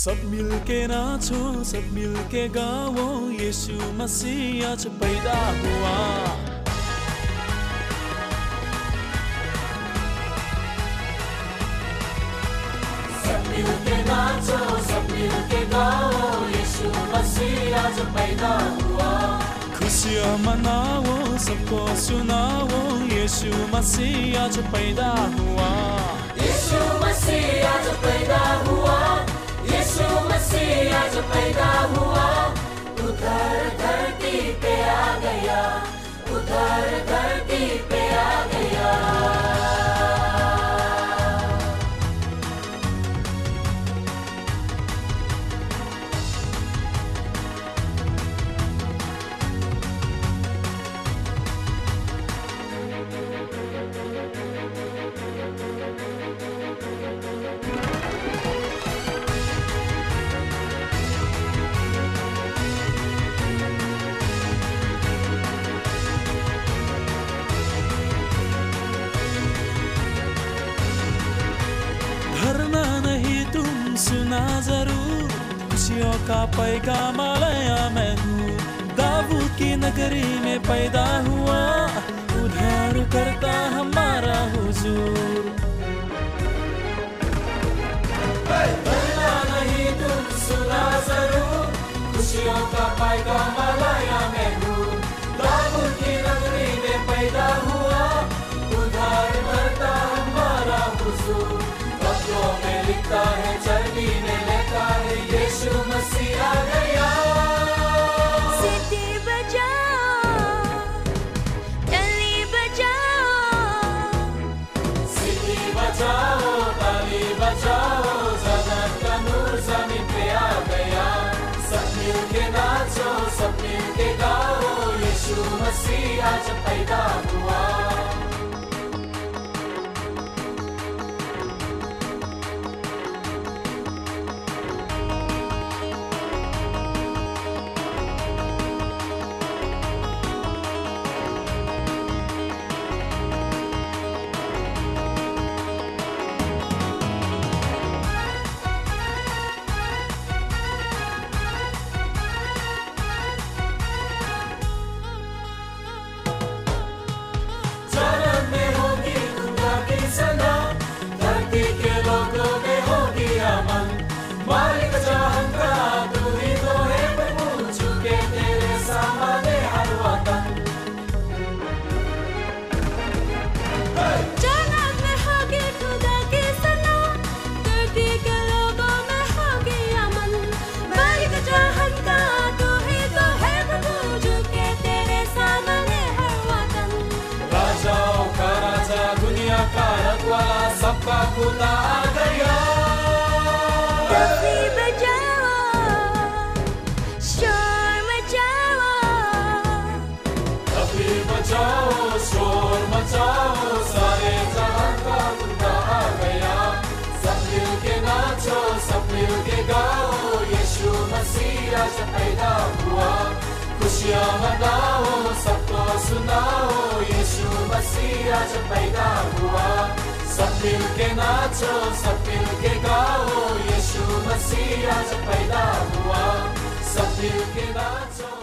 सब मिलके नाचो, सब मिलके गाओ, यीशु मसीह आज पैदा हुआ। सब मिलके नाचो, सब मिलके गाओ, यीशु मसीह आज पैदा हुआ। खुशियाँ मनाओ, सबको सुनाओ, यीशु मसीह आज पैदा हुआ। यीशु मसीह आज पैदा हुआ, यीशु मसीह आज पैदा हुआ। उधर धरती पे आ गया, उधर धरती पे आ गया। डरना नहीं तुम सुना जरूर, खुशियों का पैगाम लाया मैं हूँ। दाऊद की नगरी में पैदा हुआ, उद्धार करता हमारा हुजूर। डरना नहीं तुम सुना जरूर, खुशियों का पैगाम लाया मैं हूँ। दाऊद की नगरी में पैदा हुआ, उद्धार करता हमारा हुजूर। पत्रों में लिखता है, चरनी में लेता है, यीशु मसीह आ गया। सीटी बजाओ, ताली बजाओ, सीटी बजाओ, ताली बजाओ, जन्नत का नूर ज़मीन पे आ गया। सब मिलके नाचो, सब मिलके गाओ, यीशु मसीह आज पैदा हुआ। सबका खुदा आ गया। ताली बजाओ, शोर मचाओ, ताली बजाओ, शोर मचाओ, सारे जहां का खुदा आ गया। सब मिलके नाचो, सब मिलके गाओ, यीशु मसीह आज पैदा हुआ। खुशियाँ मनाओ, सबको सुनाओ, यीशु मसीह आज पैदा हुआ। सब मिलके नाचो, सब मिलके गाओ, यीशु मसीह आज पैदा हुआ। सब मिलके नाचो।